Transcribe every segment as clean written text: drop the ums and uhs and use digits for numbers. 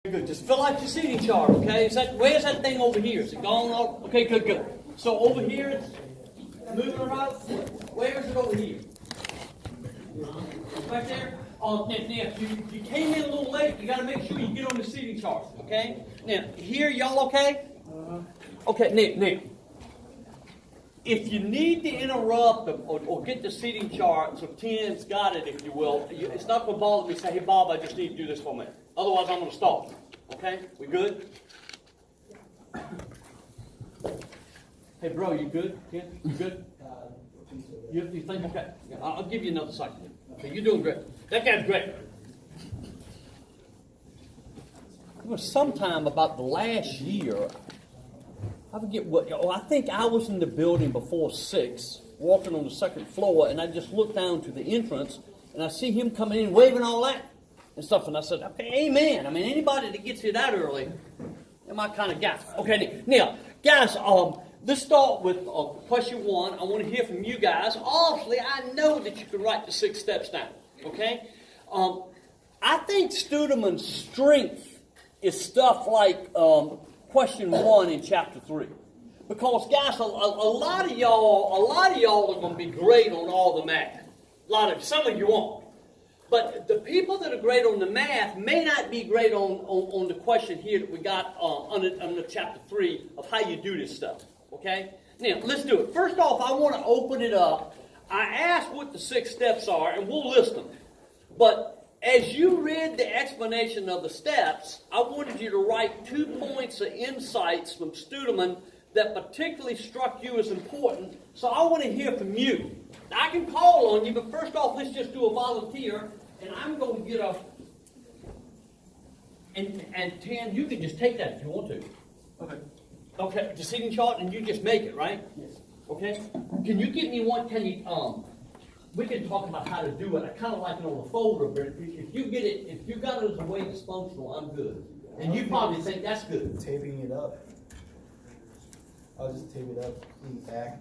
Good. Just fill out your seating chart, okay? Where's that thing over here? Is it gone? Okay, good, good. So over here, it's moving around. Where is it over here? Right there? Now, if you came in a little late, you got to make sure you get on the seating chart, okay? Now, here, y'all okay? Okay, now, if you need to interrupt or get the seating chart, so Tim's got it, if you will, it's not going to bother me to say, hey, Bob, I just need to do this for a minute. Otherwise, I'm going to stop. Okay? We good? Hey, bro, you good? Tim, you good? You think? Okay. Yeah, I'll give you another second. Okay, you're doing great. That guy's great. It was sometime about the last year. I forget what. I think I was in the building before 6, walking on the second floor, and I just looked down to the entrance, and I see him coming in, waving all that and stuff. And I said, "Okay, amen." I mean, anybody that gets here that early, they're my kind of guy. Okay, now, guys, let's start with question 1. I want to hear from you guys. Obviously, I know that you can write the 6 steps down. Okay, I think Studeman's strength is stuff like question 1 in chapter 3, because guys, a lot of y'all are going to be great on all the math. Some of you won't, but the people that are great on the math may not be great on the question here that we got under chapter 3 of how you do this stuff. Okay, now let's do it. First off, I want to open it up. I asked what the 6 steps are, and we'll list them. But as you read the explanation of the steps, I wanted you to write 2 points of insights from Studeman that particularly struck you as important. So I want to hear from you. Now, I can call on you, but first off, let's just do a volunteer. And I'm going to get a... And Tan, you can just take that if you want to. Okay. Okay, the seating chart, and you just make it, right? Yes. Okay. Can you give me one? Can you... We can talk about how to do it. I kind of like it on a folder, but if you get it, if you got it as a way that's functional, I'm good. And you probably think that's good. Taping it up. I'll just tape it up in the back.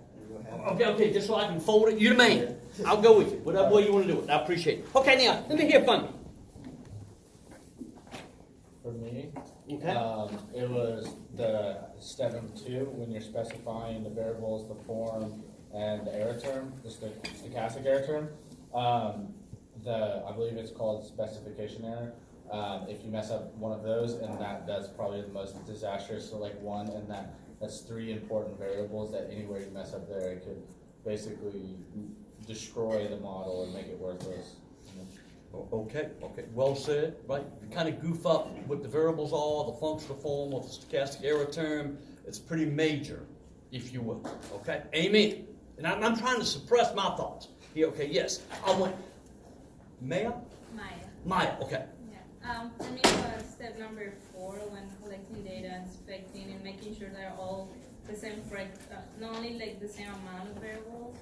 Okay, just so I can fold it. You're the man. I'll go with you. Whatever way you want to do it. I appreciate it. Okay, now, let me hear from you. For me, Okay. it was the step number 2 when you're specifying the variables, the form, and the error term, the stochastic error term. I believe it's called specification error. If you mess up one of those, and that's probably the most disastrous. So like 1, and that's 3 important variables that anywhere you mess up there, it could basically destroy the model and make it worthless. Okay, well said, right? You kind of goof up what the variables are, the functional form of the stochastic error term. It's pretty major, if you will. Okay, amen. And I'm trying to suppress my thoughts. Here, okay, yes. I want Maya? Maya, okay. Yeah. For me, step number 4, when collecting data, inspecting, and making sure they're all the same, not only like the same amount of variables,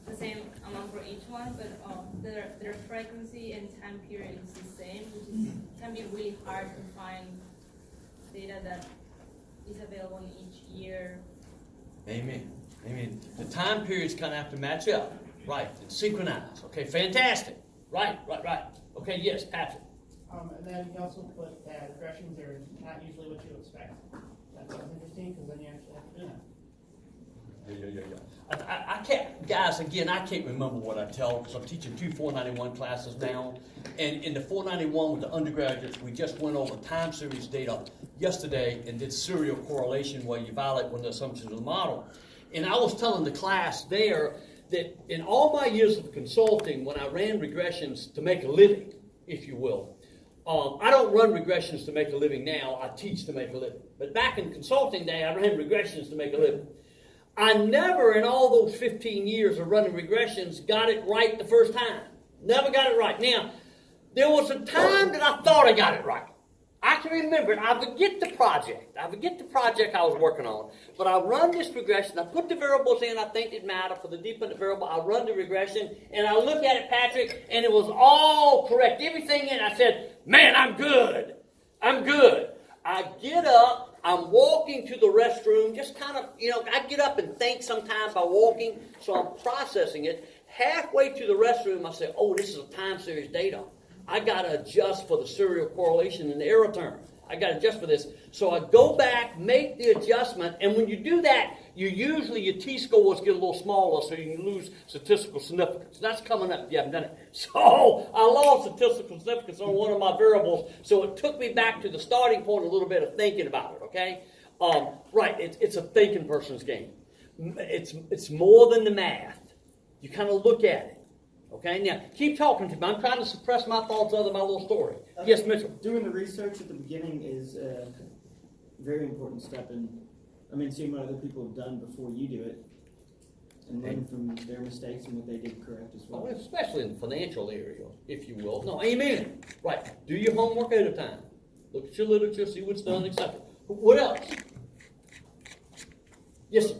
the same amount for each one, but their frequency and time period is the same, which can be really hard to find data that is available in each year. Amen. The time periods kind of have to match up, right, and synchronize. Okay, fantastic. Right. Okay, yes, Patrick. And then you also put that regressions are not usually what you expect. That was interesting because then you actually have to do that. Yeah. I can't, guys, again, I can't remember what I tell, because I'm teaching 2 491 classes now. And in the 491 with the undergraduates, we just went over time series data yesterday and did serial correlation where you evaluate one of the assumptions of the model. And I was telling the class there that in all my years of consulting, when I ran regressions to make a living, if you will, I don't run regressions to make a living now. I teach to make a living. But back in consulting day, I ran regressions to make a living. I never, in all those 15 years of running regressions, got it right the first time. Never got it right. Now, there was a time that I thought I got it right. I can remember it. I forget the project I was working on. But I run this regression. I put the variables in I think it matter for the dependent variable. I run the regression, and I look at it, Patrick, and it was all correct. Everything in it. I said, man, I'm good. I get up. I'm walking to the restroom, just kind of, I get up and think sometimes by walking, so I'm processing it. Halfway to the restroom, I say, oh, this is a time series data. I got to adjust for the serial correlation in the error term. I got to adjust for this. So I go back, make the adjustment, and when you do that, usually your t-scores get a little smaller, so you can lose statistical significance. That's coming up if you haven't done it. So I lost statistical significance on one of my variables, so it took me back to the starting point a little bit of thinking about it, okay? Right, it's a thinking person's game. It's more than the math. You kind of look at it. Okay, now keep talking to me. I'm trying to suppress my thoughts other than my little story. Yes, Mitchell. Doing the research at the beginning is a very important step in, seeing what other people have done before you do it, and learning from their mistakes and what they did correct as well. Oh, especially in the financial area, if you will. No, amen. Right. Do your homework ahead of time. Look at your literature, see what's done, etc. What else? Yes,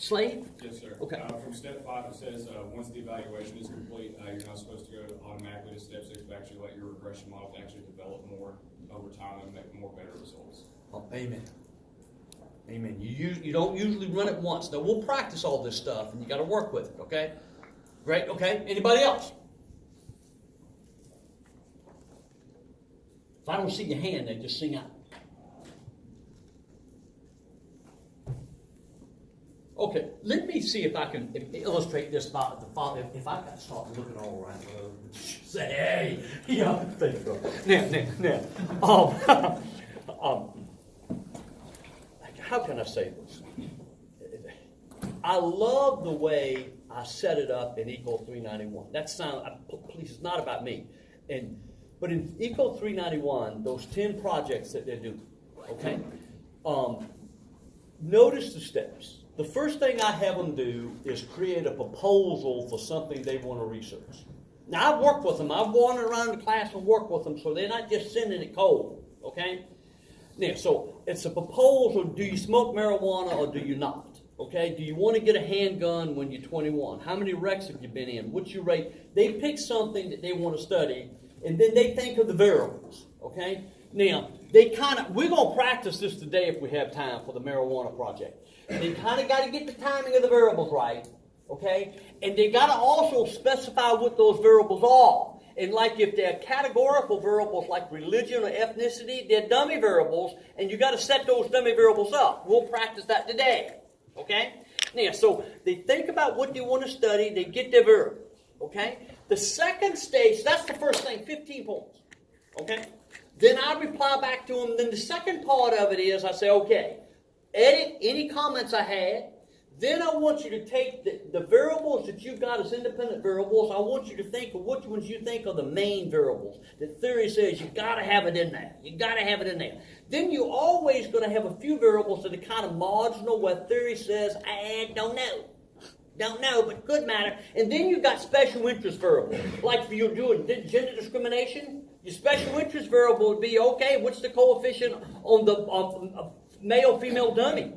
Slade? Yes, sir. Okay. From step 5, it says once the evaluation is complete, you're not supposed to go automatically to step 6, but actually let your regression model to actually develop more over time and make more better results. Oh, amen. Amen. You don't usually run it once. Now, we'll practice all this stuff, and you got to work with it, okay? Great, okay. Anybody else? If I don't see your hand, then just sing out. Okay, let me see if I can illustrate this about the father. If I can start looking all around, say, hey, yeah, there you go. Now, how can I say this? I love the way I set it up in Eco 391. Please, it's not about me. But in Eco 391, those 10 projects that they do, okay? Notice the steps. The first thing I have them do is create a proposal for something they want to research. Now, I've worked with them. I've wandered around the class and worked with them, so they're not just sending it cold, okay? Now, so it's a proposal. Do you smoke marijuana or do you not? Okay? Do you want to get a handgun when you're 21? How many wrecks have you been in? What's your rate? They pick something that they want to study, and then they think of the variables, okay? Now, we're going to practice this today if we have time for the marijuana project. They kind of got to get the timing of the variables right, okay? And they got to also specify what those variables are. And like if they're categorical variables like religion or ethnicity, they're dummy variables, and you got to set those dummy variables up. We'll practice that today, okay? Now, so they think about what they want to study, they get their variables, okay? The second stage, that's the first thing, 15 points, okay? Then I reply back to them. Then the second part of it is I say, okay, edit any comments I had. Then I want you to take the variables that you've got as independent variables. I want you to think of which ones you think are the main variables. The theory says you got to have it in there. You got to have it in there. Then you're always going to have a few variables that are kind of marginal where theory says, I don't know. Don't know, but could matter. And then you've got special interest variables. Like if you're doing gender discrimination, your special interest variable would be, okay, what's the coefficient on the male-female dummy?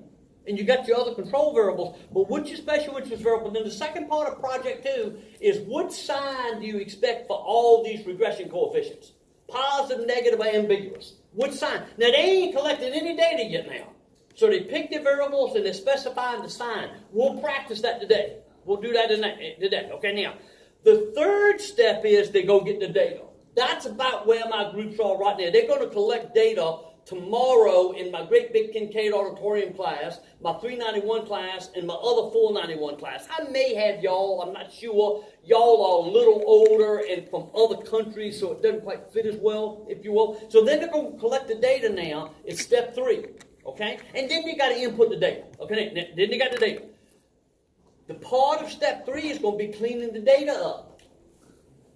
And you got your other control variables, but what's your special interest variable? And then the second part of project 2 is what sign do you expect for all these regression coefficients? Positive, negative, or ambiguous. What sign? Now, they ain't collected any data yet now. So they pick their variables and they're specifying the sign. We'll practice that today. We'll do that today. Okay, now, the third step is they go get the data. That's about where my groups are right now. They're going to collect data tomorrow in my Great Big Kincaid Auditorium class, my 391 class, and my other 491 class. I may have y'all, I'm not sure. Y'all are a little older and from other countries, so it doesn't quite fit as well, if you will. So then they're going to collect the data now. It's step 3, okay? And then you got to input the data, okay? Then you got the data. The part of step 3 is going to be cleaning the data up.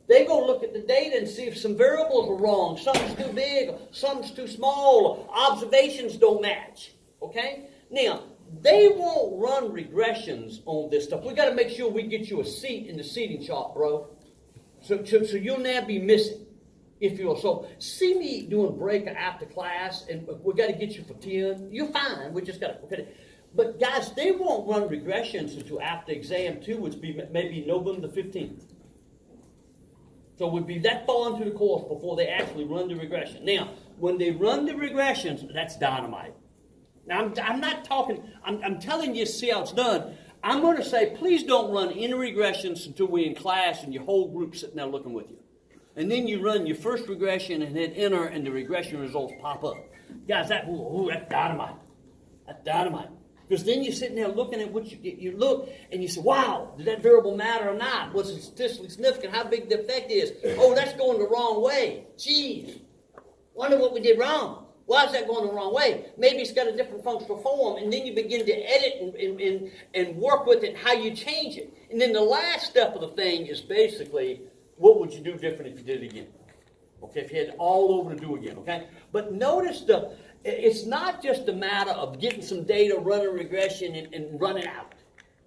They're going to look at the data and see if some variables are wrong, something's too big, something's too small, observations don't match, okay? Now, they won't run regressions on this stuff. We got to make sure we get you a seat in the seating chart, bro. So you'll never be missing, if you will. So see me doing break after class, and we got to get you for 10. You're fine. We just got to, okay. But guys, they won't run regressions until after exam 2, which would be maybe November the 15th. So it would be that far into the course before they actually run the regression. Now, when they run the regressions, that's dynamite. Now, I'm not talking, I'm telling you, see how it's done. I'm going to say, please don't run any regressions until we're in class and your whole group's sitting there looking with you. And then you run your first regression and hit enter, and the regression results pop up. Guys, that's dynamite. That's dynamite. Because then you're sitting there looking at what you look, and you say, wow, did that variable matter or not? Was it statistically significant? How big the effect is? Oh, that's going the wrong way. Geez, wonder what we did wrong. Why is that going the wrong way? Maybe it's got a different functional form, and then you begin to edit and work with it, how you change it. And then the last step of the thing is basically, what would you do different if you did it again? Okay, if you had it all over to do again, okay? But notice it's not just a matter of getting some data, running regression, and running out.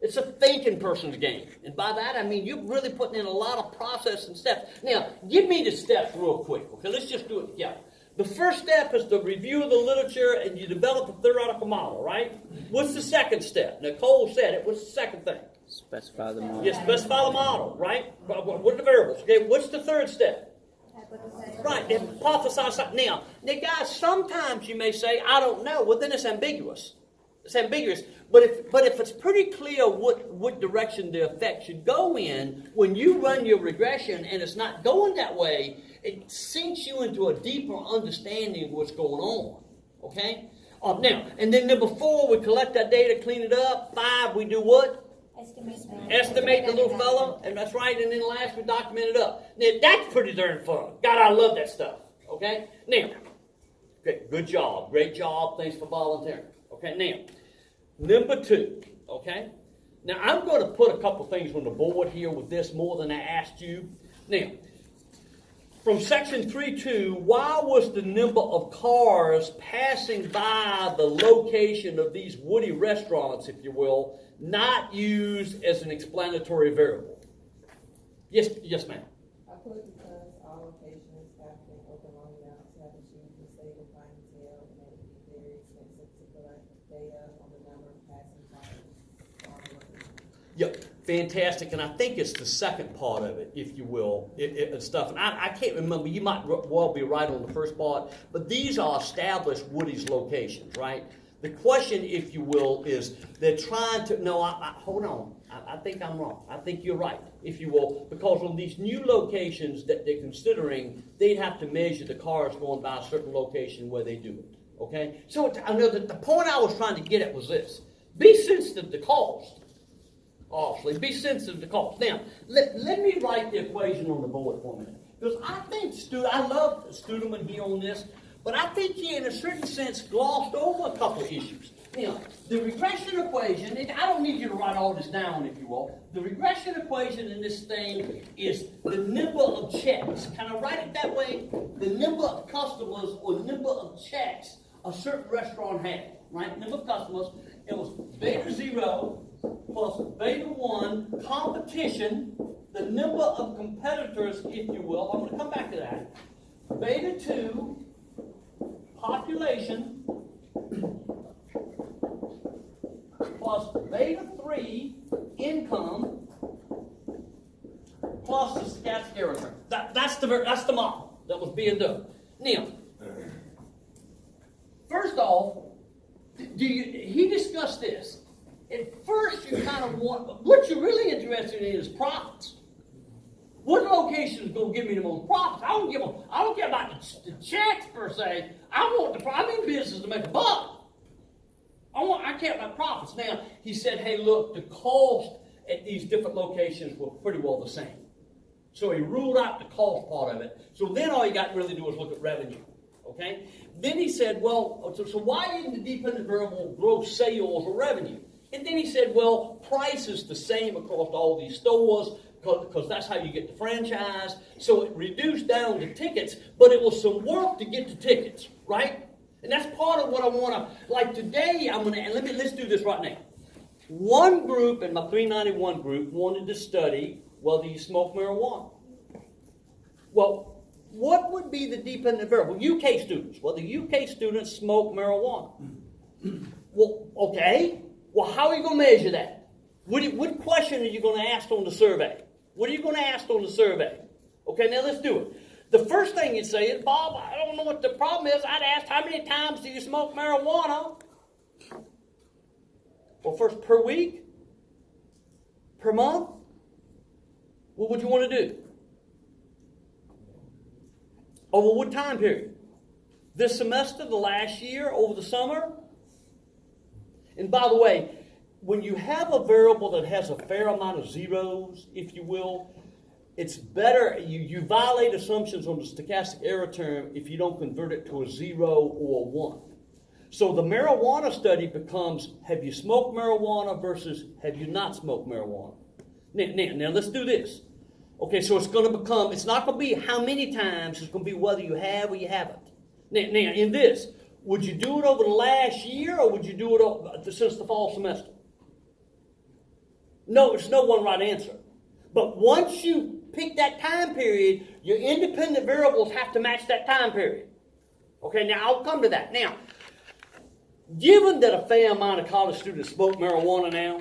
It's a thinking person's game. And by that, I mean you're really putting in a lot of process and steps. Now, give me the steps real quick, okay? Let's just do it together. The first step is to review the literature and you develop a theoretical model, right? What's the second step? Nicole said it. What's the second thing? Specify the model. You specify the model, right? What are the variables? Okay, what's the third step? Right, hypothesize something. Now, guys, sometimes you may say, I don't know. Well, then it's ambiguous. It's ambiguous. But if it's pretty clear what direction the effect should go in, when you run your regression and it's not going that way, it sinks you into a deeper understanding of what's going on. Okay? Now, and then number 4, we collect that data, clean it up. 5, we do what? Estimate the little fellow, and that's right. And then last, we document it up. Now, that's pretty darn fun. God, I love that stuff. Okay? Now, okay, good job. Great job. Thanks for volunteering. Okay, now, number 2. Okay? Now, I'm going to put a couple things on the board here with this more than I asked you. Now, from section 3.2, why was the number of cars passing by the location of these woody restaurants, if you will, not used as an explanatory variable? Yes, ma'am. I put because all locations have been open long enough to have achieved the state of clientele, and it would be very expensive to collect data on the number of passing cars. Yep, fantastic. And I think it's the second part of it, if you will, and stuff. And I can't remember. You might well be right on the first part, but these are established Woody's locations, right? The question, if you will, is they're trying to, no, hold on. I think I'm wrong. I think you're right, if you will, because on these new locations that they're considering, they'd have to measure the cars going by a certain location where they do it, okay? So I know that the point I was trying to get at was this. Be sensitive to cost. Obviously, be sensitive to cost. Now, let me write the equation on the board for a minute. Because I think, I love Studeman here on this, but I think he, in a certain sense, glossed over a couple of issues. Now, the regression equation, I don't need you to write all this down, if you will. The regression equation in this thing is the number of checks. Can I write it that way? The number of customers or number of checks a certain restaurant had, right? Number of customers. It was beta 0 plus beta 1 competition, the number of competitors, if you will. I'm going to come back to that. Beta 2 population plus beta 3 income plus the stochastic error term. That's the model that was being done. Now, first off, he discussed this. At first, you kind of want, what you're really interested in is profits. What location is going to give me the most profits? I don't care about the checks per se. I'm in business to make a buck. I care about profits. Now, he said, hey, look, the cost at these different locations were pretty well the same. So he ruled out the cost part of it. So then all you got to really do is look at revenue. Okay? Then he said, well, so why didn't the dependent variable gross sales or revenue? And then he said, well, price is the same across all these stores because that's how you get the franchise. So it reduced down the tickets, but it was some work to get the tickets, right? And that's part of what I want to, like today, let's do this right now. One group in my 391 group wanted to study whether you smoke marijuana. Well, what would be the dependent variable? UK students, whether UK students smoke marijuana. Well, okay. Well, how are you going to measure that? What question are you going to ask on the survey? What are you going to ask on the survey? Okay, now let's do it. The first thing you'd say is, Bob, I don't know what the problem is. I'd ask, how many times do you smoke marijuana? Well, first, per week? Per month? What would you want to do? Over what time period? This semester, the last year, over the summer? And by the way, when you have a variable that has a fair amount of zeros, if you will, it's better, you violate assumptions on the stochastic error term if you don't convert it to a 0 or a 1. So the marijuana study becomes, have you smoked marijuana versus have you not smoked marijuana? Now let's do this. Okay, so it's going to become, it's not going to be how many times, it's going to be whether you have or you haven't. Now in this, would you do it over the last year or would you do it since the fall semester? No, there's no one right answer. But once you pick that time period, your independent variables have to match that time period. Okay, now I'll come to that. Now, given that a fair amount of college students smoke marijuana now,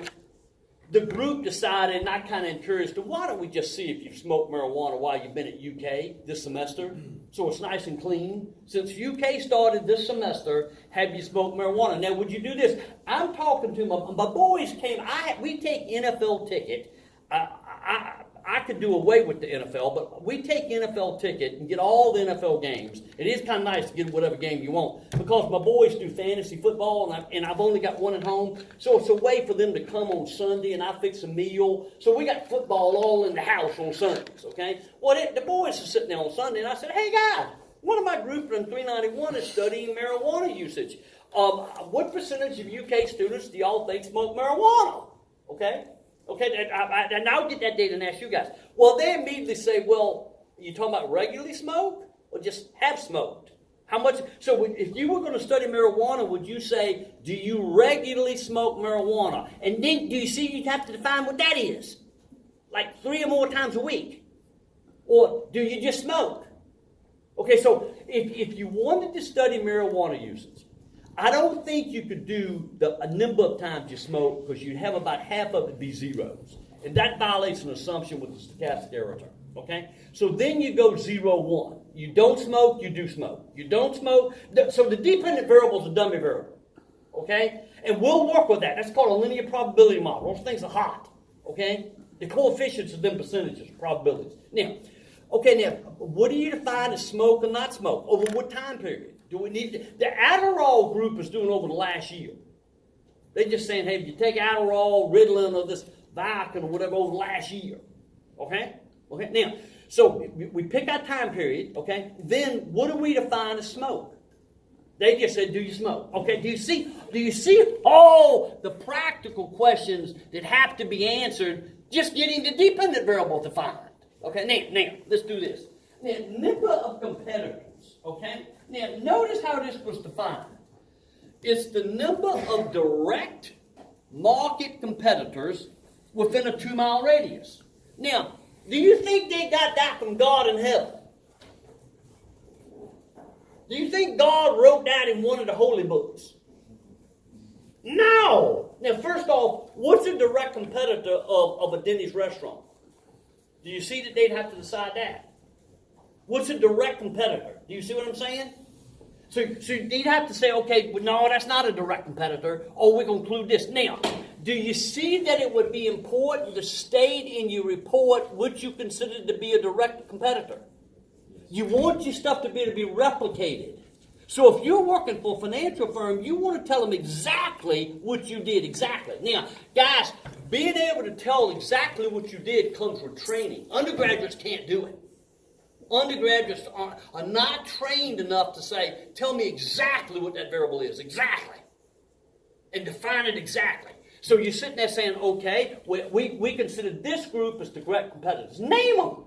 the group decided, and I kind of encouraged them, why don't we just see if you've smoked marijuana while you've been at UK this semester? So it's nice and clean. Since UK started this semester, have you smoked marijuana? Now, would you do this? I'm talking to my boys came, we take NFL ticket. I could do away with the NFL, but we take NFL ticket and get all the NFL games. It is kind of nice to get whatever game you want because my boys do fantasy football and I've only got one at home. So it's a way for them to come on Sunday and I fix a meal. So we got football all in the house on Sundays, okay? Well, the boys are sitting there on Sunday and I said, hey guys, one of my group in 391 is studying marijuana usage. What percentage of UK students do y'all think smoke marijuana? Okay? Okay, and I'll get that data and ask you guys. Well, they immediately say, well, you talking about regularly smoke or just have smoked? How much? So if you were going to study marijuana, would you say, do you regularly smoke marijuana? And then do you see you have to define what that is? Like 3 or more times a week? Or do you just smoke? Okay, so if you wanted to study marijuana usage, I don't think you could do a number of times you smoke because you'd have about half of it be zeros. And that violates an assumption with the stochastic error term. Okay? So then you go 0, 1. You don't smoke, you do smoke. You don't smoke. So the dependent variable is a dummy variable. Okay? And we'll work with that. That's called a linear probability model. Those things are hot. Okay? The coefficients of them percentages, probabilities. Now, what do you define as smoke and not smoke? Over what time period? Do we need to? The Adderall group is doing over the last year. They're just saying, hey, if you take Adderall, Ritalin, or this Vicodin, or whatever over the last year. Okay? Okay. Now, so we pick our time period. Okay. Then what do we define as smoke? They just said, do you smoke? Okay. Do you see all the practical questions that have to be answered just getting the dependent variable defined? Okay. Now let's do this. Now, number of competitors. Okay. Now, notice how this was defined. It's the number of direct market competitors within a 2-mile radius. Now, do you think they got that from God in heaven? Do you think God wrote that in one of the holy books? No! Now, first off, what's a direct competitor of a Denny's restaurant? Do you see that they'd have to decide that? What's a direct competitor? Do you see what I'm saying? So you'd have to say, okay, well, no, that's not a direct competitor. Oh, we're going to include this. Now, do you see that it would be important to state in your report what you consider to be a direct competitor? You want your stuff to be replicated. So if you're working for a financial firm, you want to tell them exactly what you did exactly. Now, guys, being able to tell exactly what you did comes with training. Undergraduates can't do it. Undergraduates are not trained enough to say, tell me exactly what that variable is, exactly, and define it exactly. So you're sitting there saying, okay, we consider this group as direct competitors. Name them.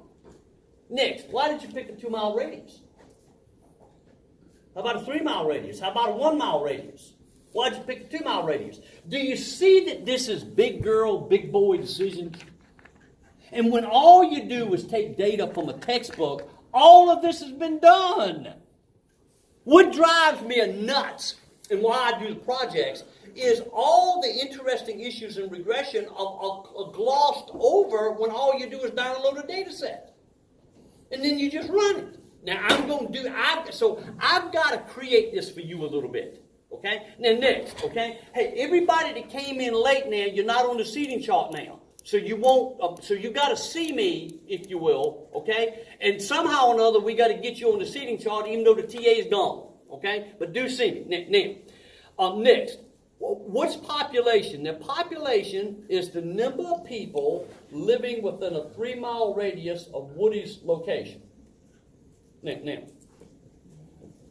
Next, why did you pick a 2-mile radius? How about a 3-mile radius? How about a 1-mile radius? Why did you pick a 2-mile radius? Do you see that this is big girl, big boy decisions? And when all you do is take data from a textbook, all of this has been done. What drives me nuts and why I do the projects is all the interesting issues in regression are glossed over when all you do is download a data set. And then you just run it. Now I'm going to do, I've got to create this for you a little bit. Okay? Now next, okay? Hey, everybody that came in late now, you're not on the seating chart now. So you won't. So you got to see me, if you will, okay? And somehow or another, we got to get you on the seating chart, even though the TA is gone, okay? But do see me now. Next, what's population? Now, population is the number of people living within a 3-mile radius of Woody's location. Now,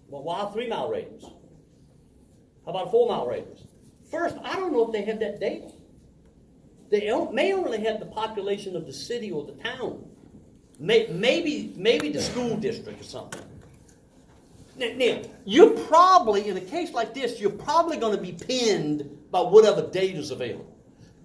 well, why a 3-mile radius? How about a 4-mile radius? First, I don't know if they have that data. They may only have the population of the city or the town. Maybe the school district or something. Now, you're probably, in a case like this, you're probably going to be pinned by whatever data is available.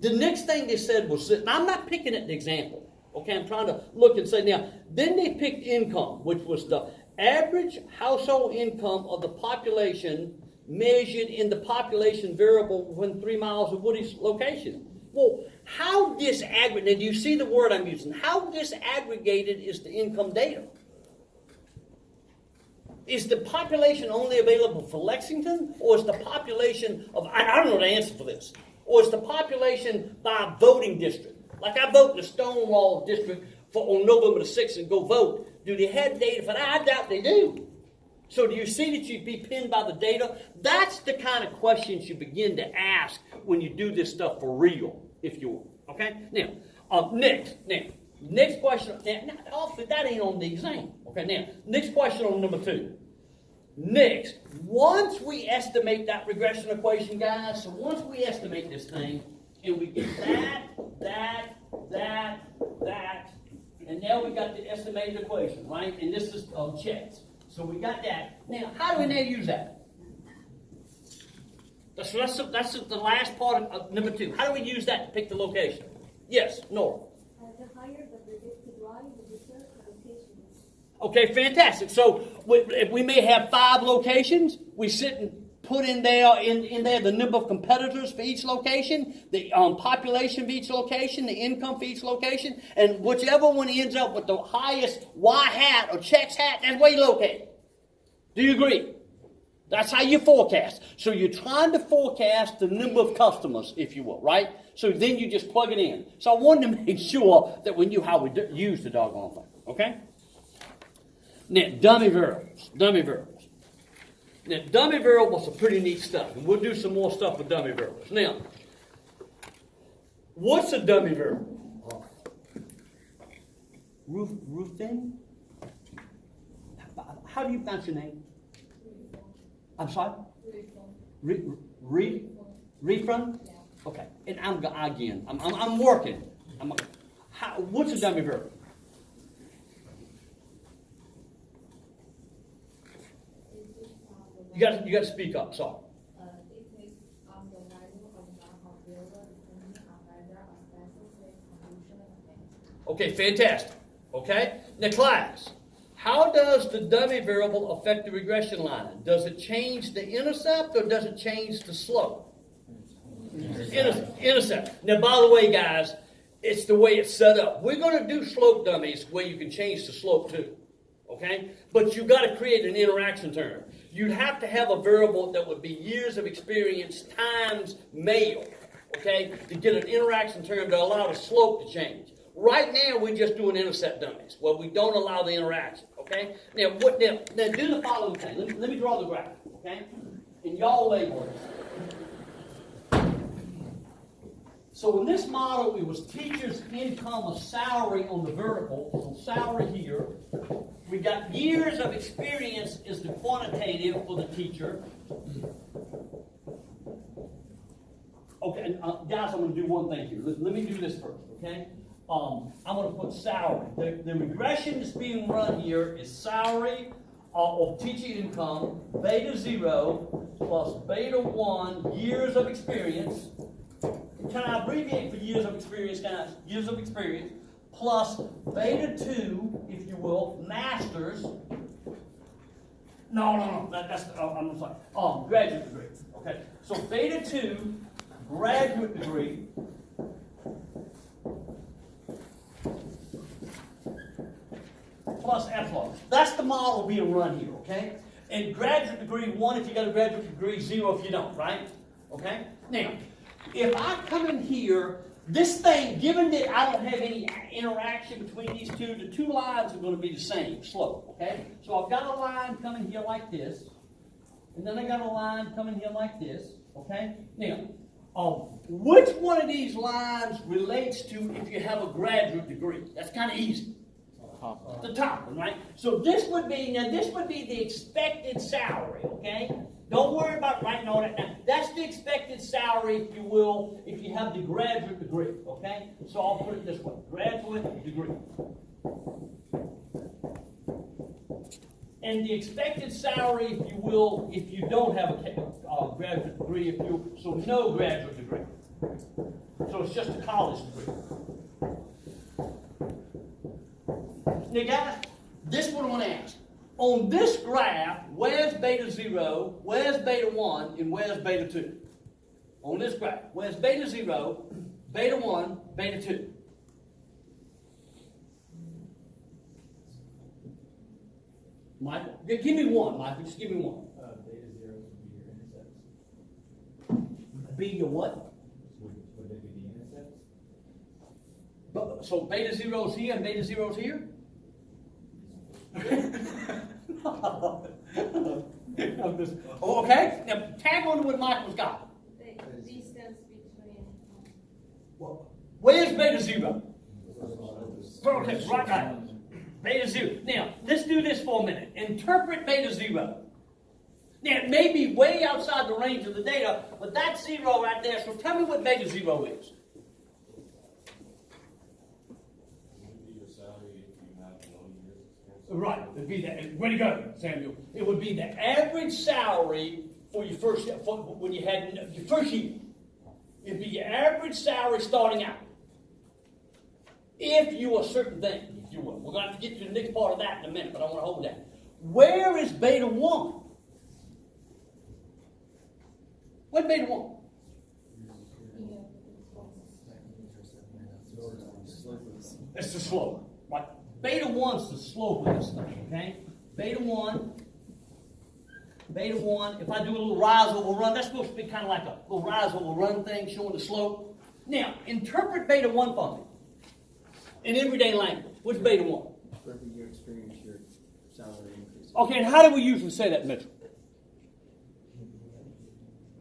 The next thing they said was, and I'm not picking at the example, okay? I'm trying to look and say, now, then they picked income, which was the average household income of the population measured in the population variable within 3 miles of Woody's location. Well, how disaggregated, do you see the word I'm using? How disaggregated is the income data? Is the population only available for Lexington? Or is the population of, I don't know the answer for this, or is the population by voting district? Like I vote in the Stonewall district on November the 6th and go vote. Do they have data for that? I doubt they do. So do you see that you'd be pinned by the data? That's the kind of questions you begin to ask when you do this stuff for real, if you will. Okay? Now, next question. Now, obviously, that ain't on the exam. Okay, now, next question on number 2. Next, once we estimate that regression equation, guys, so once we estimate this thing, and we get that, and now we got the estimated equation, right? And this is checks. So we got that. Now, how do we now use that? That's the last part of number 2. How do we use that to pick the location? Yes, Nora. The higher the predicted y, the better the location is. Okay, fantastic. So we may have 5 locations. We sit and put in there the number of competitors for each location, the population of each location, the income for each location, and whichever one ends up with the highest Y hat or checks hat, that's where you locate. Do you agree? That's how you forecast. So you're trying to forecast the number of customers, if you will, right? So then you just plug it in. So I wanted to make sure that we knew how we use the doggone thing, okay? Now, dummy variables. Now, dummy variables are pretty neat stuff, and we'll do some more stuff with dummy variables. Now, what's a dummy variable? Ruthven? How do you pronounce your name? I'm sorry? Refund? Yeah. Okay. And I'm working. What's a dummy variable? You got to speak up. Sorry. It takes the value of the variable depending on whether a specific condition is. Okay, fantastic. Okay? Now, class, how does the dummy variable affect the regression line? Does it change the intercept or does it change the slope? Intercept. Now, by the way, guys, it's the way it's set up. We're going to do slope dummies where you can change the slope too. Okay? But you've got to create an interaction term. You'd have to have a variable that would be years of experience times male, okay, to get an interaction term to allow the slope to change. Right now, we're just doing intercept dummies, where we don't allow the interaction, okay? Now do the following thing. Let me draw the graph, okay? And y'all label it. So in this model, it was teacher's income or salary on the vertical, so salary here. We got years of experience is the quantitative for the teacher. Okay, guys, I'm going to do one thing here. Let me do this first, okay? I'm going to put salary. The regression that's being run here is salary of teacher income, beta 0 plus beta 1 years of experience. Can I abbreviate for years of experience, guys? Years of experience. Plus beta 2, if you will, masters. No. I'm sorry. Graduate degree. Okay. So beta 2, graduate degree. Plus epsilon. That's the model being run here, okay? And graduate degree 1 if you got a graduate degree, 0 if you don't, right? Okay? Now, if I come in here this thing, given that I don't have any interaction between these two, the two lines are going to be the same slope, okay? So I've got a line coming here like this, and then I got a line coming here like this, okay? Now, which one of these lines relates to if you have a graduate degree? That's kind of easy. The top one, right? So this would be the expected salary, okay? Don't worry about writing all that down. That's the expected salary, if you will, if you have the graduate degree, okay? So I'll put it this way, graduate degree. And the expected salary, if you will, if you don't have a graduate degree, so no graduate degree. So it's just a college degree. Now guys, this is what I want to ask. On this graph, where's beta 0, where's beta 1, and where's beta 2? On this graph, where's beta 0, beta 1, beta 2? Michael, give me one, Michael, just give me one. Beta 0 would be your intercepts. Be your what? Would it be the intercepts? So beta 0 is here and beta 0 is here? Okay, now tag on to what Michael's got. The distance between. Where's beta 0? Okay, right. Beta 0. Now, let's do this for a minute. Interpret beta 0. Now, it may be way outside the range of the data, but that's 0 right there. So tell me what beta 0 is. Right, it'd be that. Way to go, Samuel. It would be the average salary for your first when you had your first year. It'd be your average salary starting out. If you are certain things, if you will. We're going to have to get to the next part of that in a minute, but I want to hold that. Where is beta 1? Where's beta 1? It's the slope. Right? Beta 1's the slope of this thing, okay? Beta 1, if I do a little rise over run, that's supposed to be kind of like a little rise over run thing showing the slope. Now, interpret beta 1 for me. In everyday language, what's beta 1? For every year experience, your salary increases. Okay, and how do we usually say that, Mitchell?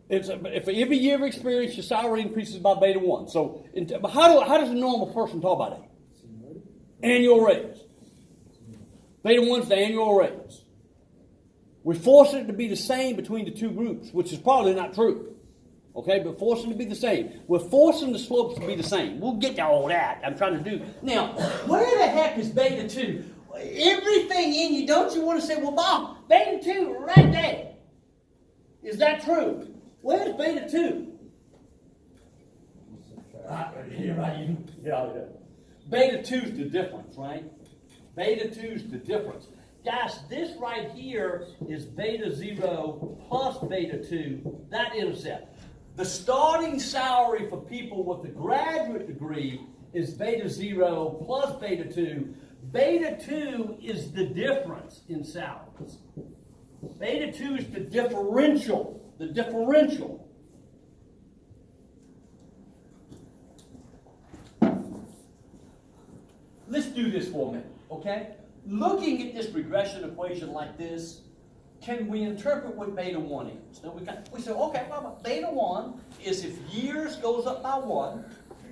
If for every year of experience, your salary increases by beta 1. So, how does a normal person talk about that? Annual raise. Beta 1's the annual raise. We force it to be the same between the two groups, which is probably not true. Okay, but forcing to be the same. We're forcing the slopes to be the same. We'll get to all that. I'm trying to do. Now, where the heck is beta 2? Everything in you, don't you want to say, well, Bob, beta 2 right there. Is that true? Where's beta 2? Beta 2's the difference, right? Beta 2's the difference. Guys, this right here is beta 0 plus beta 2, that intercept. The starting salary for people with a graduate degree is beta 0 plus beta 2. Beta 2 is the difference in salaries. Beta 2 is the differential. The differential. Let's do this for a minute, okay? Looking at this regression equation like this, can we interpret what beta 1 is? Now we say, okay, well, beta 1 is if years goes up by 1,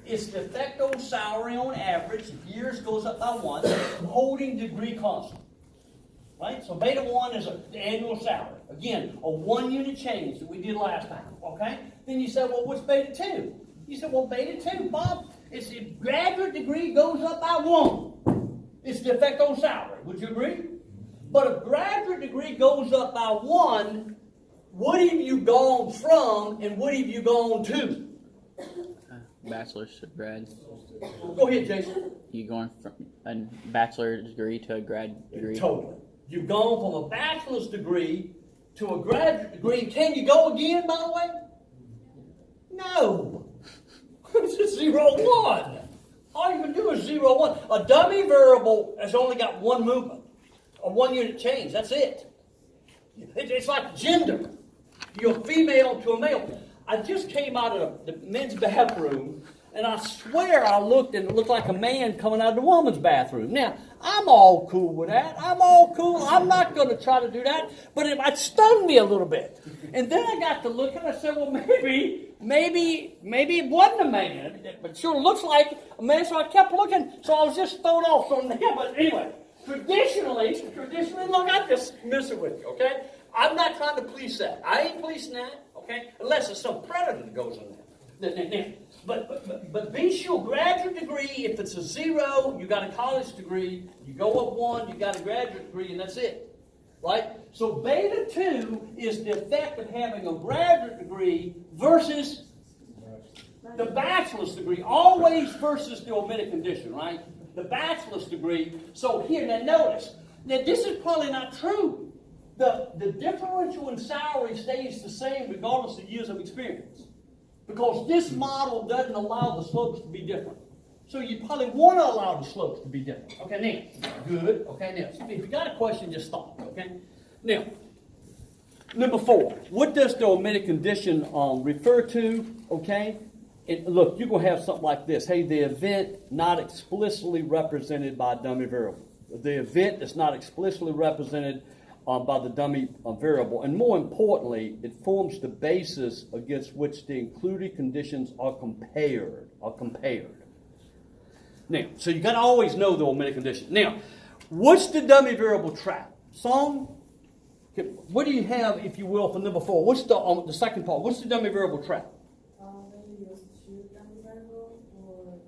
it's the effect on salary on average, if years goes up by 1, holding degree constant. Right? So beta 1 is the annual salary. Again, a 1 unit change that we did last time, okay? Then you say, well, what's beta 2? You said, well, beta 2, Bob, it's if graduate degree goes up by 1. It's the effect on salary. Would you agree? But if graduate degree goes up by 1, what have you gone from and what have you gone to? Bachelor's to grad. Go ahead, Jason. You going from a bachelor's degree to a grad degree? Totally. You've gone from a bachelor's degree to a graduate degree. Can you go again, by the way? No. It's a 0, 1. All you can do is 0, 1. A dummy variable has only got one movement. A 1 unit change, that's it. It's like gender. You're female to a male. I just came out of the men's bathroom. And I swear I looked and it looked like a man coming out of the woman's bathroom. Now, I'm all cool with that. I'm all cool. I'm not going to try to do that. But it stunned me a little bit. And then I got to look and I said, well, maybe it wasn't a man. But it sure looks like a man. So I kept looking. So I was just thrown off from there. But anyway, traditionally, look, I'm just messing with you, okay? I'm not trying to police that. I ain't policing that, okay? Unless it's some predator that goes in there. But be sure, graduate degree, if it's a 0, you got a college degree. You go up 1, you got a graduate degree, and that's it. Right? So beta 2 is the effect of having a graduate degree versus the bachelor's degree. Always versus the omitted condition, right? The bachelor's degree. So here, now notice, now this is probably not true. The differential in salary stays the same regardless of years of experience. Because this model doesn't allow the slopes to be different. So you probably want to allow the slopes to be different. Okay, now, good. Okay, now, if you got a question, just stop. Okay? Now, number 4. What does the omitted condition refer to? Okay? And look, you're going to have something like this. Hey, the event not explicitly represented by a dummy variable. The event is not explicitly represented by the dummy variable, and more importantly, it forms the basis against which the included conditions are compared. Now, so you got to always know the omitted condition. Now, what's the dummy variable trap? Song, what do you have, if you will, for number 4? What's the second part? What's the dummy variable trap? Maybe use two dummy variables or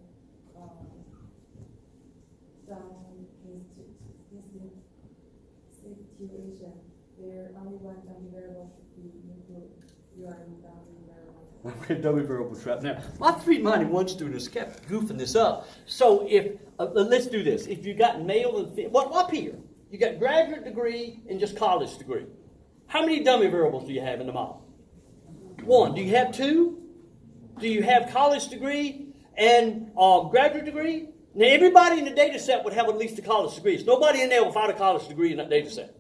some situation where only one dummy variable should be included. You are in dummy variable. Okay, dummy variable trap. Now, my 391 students kept goofing this up. So if, let's do this. If you got male and female, well, up here, you got graduate degree and just college degree. How many dummy variables do you have in the model? 1. Do you have 2? Do you have college degree and graduate degree? Now, everybody in the data set would have at least a college degree. There's nobody in there without a college degree in that data set.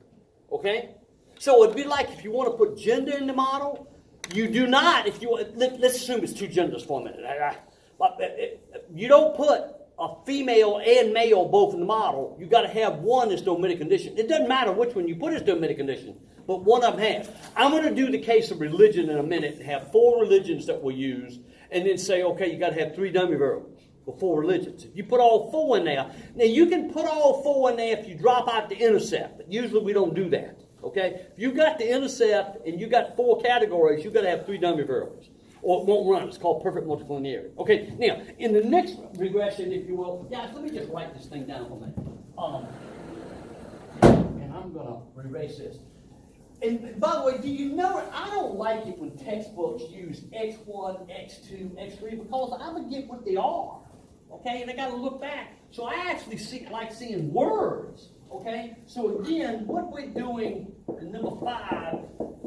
Okay? So it'd be like if you want to put gender in the model, you do not, let's assume it's 2 genders for a minute. You don't put a female and male both in the model. You got to have one as the omitted condition. It doesn't matter which one you put as the omitted condition, but one of them has. I'm going to do the case of religion in a minute and have 4 religions that we'll use, and then say, okay, you got to have 3 dummy variables for 4 religions. If you put all 4 in there, now you can put all 4 in there if you drop out the intercept, but usually we don't do that. Okay? If you got the intercept and you got 4 categories, you got to have 3 dummy variables, or it won't run. It's called perfect multicollinearity. Okay, now, in the next regression, if you will, guys, let me just write this thing down for a minute. And I'm going to erase this. And by the way, do you know it? I don't like it when textbooks use X1, X2, X3 because I forget what they are. Okay, and I got to look back. So I actually like seeing words. Okay, so again, what we're doing in number 5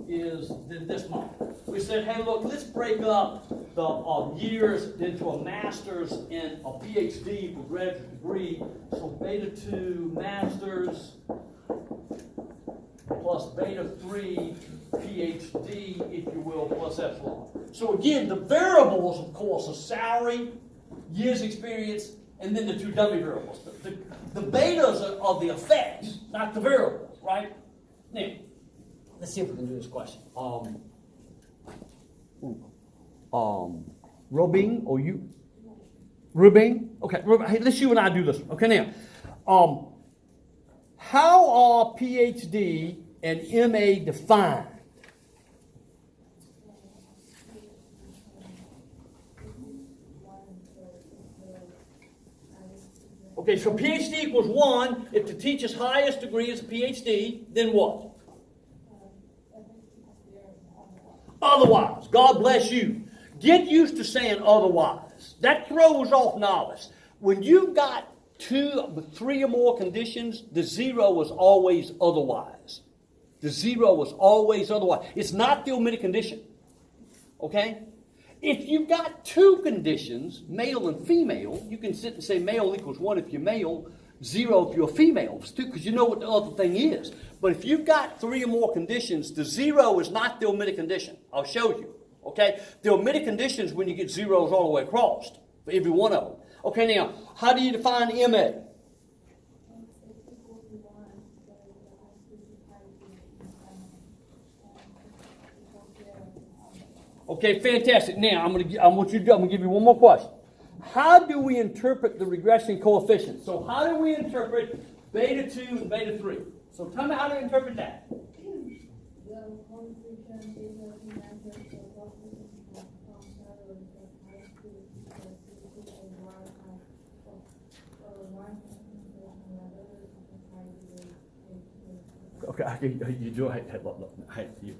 is this model. We said, hey, look, let's break up the years into a master's and a PhD for graduate degree. So beta 2 master's plus beta 3 PhD, if you will, plus epsilon. So again, the variables, of course, are salary, years experience, and then the 2 dummy variables. The betas are the effects, not the variables, right? Now, let's see if we can do this question. Robin, or you? Rubin? Okay, hey, let's you and I do this one. Okay, now, how are PhD and MA defined? Okay, so PhD equals 1. If the teacher's highest degree is a PhD, then what? Otherwise. God bless you. Get used to saying otherwise. That throws off novice. When you've got 2, 3 or more conditions, the 0 is always otherwise. The 0 is always otherwise. It's not the omitted condition. Okay? If you've got 2 conditions, male and female, you can sit and say male equals 1 if you're male, 0 if you're female, because you know what the other thing is. But if you've got 3 or more conditions, the 0 is not the omitted condition. I'll show you. Okay? The omitted condition is when you get zeros all the way across. for every one of them. Okay, now, how do you define MA? Okay, fantastic. Now, I'm gonna give you one more question. How do we interpret the regression coefficient? So how do we interpret beta 2 and beta 3? So tell me how to interpret that. Okay,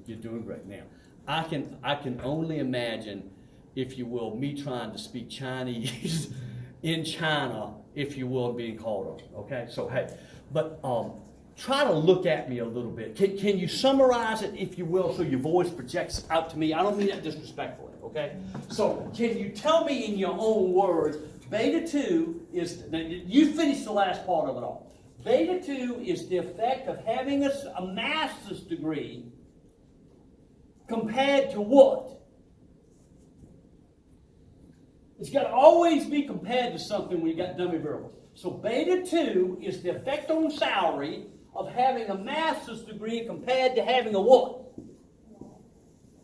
you're doing great. Now, I can only imagine, if you will, me trying to speak Chinese in China, if you will, being called on. Okay, so hey, but try to look at me a little bit. Can you summarize it, if you will, so your voice projects out to me? I don't mean that disrespectfully. Okay, so can you tell me in your own words? Beta 2 is, now you finished the last part of it all. Beta 2 is the effect of having a master's degree compared to what? It's got to always be compared to something when you got dummy variables. So beta 2 is the effect on salary of having a master's degree compared to having a what?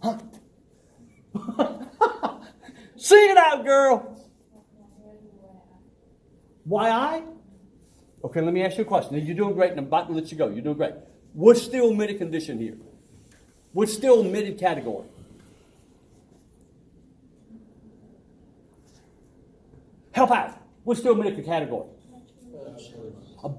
Huh? Sing it out, girl. Why I? Okay, let me ask you a question. Now, you're doing great, and I'm about to let you go. You're doing great. What's still omitted condition here? What's still omitted category? Help out. What's still omitted category? A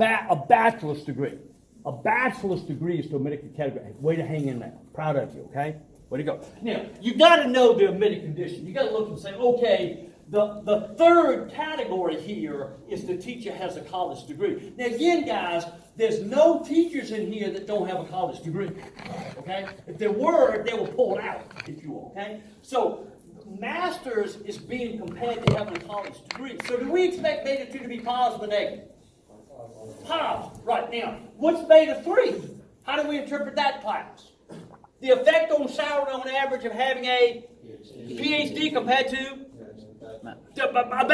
bachelor's degree. A bachelor's degree is still omitted category. Way to hang in there. Proud of you, okay? Way to go. Now, you got to know the omitted condition. You got to look and say, okay, the third category here is the teacher has a college degree. Now, again, guys, there's no teachers in here that don't have a college degree. Okay? If there were, they will pull it out, if you will. Okay? So, master's is being compared to having a college degree. So, do we expect beta 2 to be positive or negative? Positive. Right. Now, what's beta 3? How do we interpret that class? The effect on salary on average of having a PhD compared to a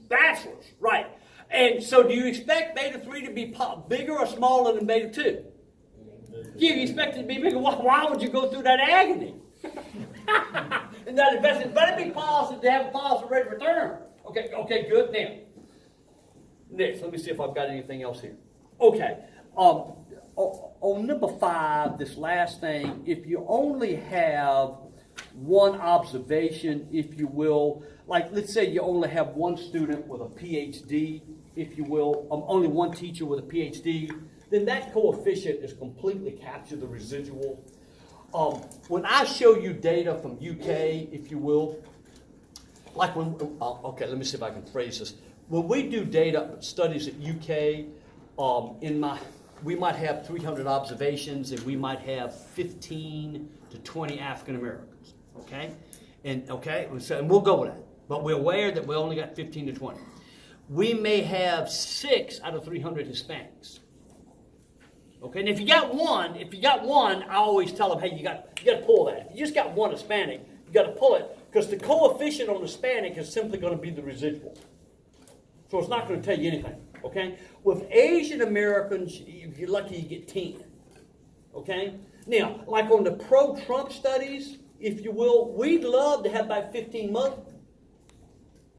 bachelor's, right? And so, do you expect beta 3 to be bigger or smaller than beta 2? Yeah, you expect it to be bigger. Why would you go through that agony? And that investment better be positive to have a positive rate of return. Okay, good. Now, next, let me see if I've got anything else here. Okay, on number 5, this last thing, if you only have one observation, if you will, like let's say you only have one student with a PhD, if you will, only one teacher with a PhD, then that coefficient is completely captured the residual. When I show you data from UK, if you will, like when, okay, let me see if I can phrase this. When we do data studies at UK, we might have 300 observations, and we might have 15 to 20 African Americans. Okay, and we'll go with that. But we're aware that we only got 15 to 20. We may have 6 out of 300 Hispanics. Okay, and if you got one, I always tell them, hey, you got to pull that. If you just got one Hispanic, you got to pull it, because the coefficient on Hispanic is simply going to be the residual. So it's not going to tell you anything. Okay, with Asian Americans, if you're lucky, you get 10. Okay, now like on the pro-Trump studies, if you will, we'd love to have about 15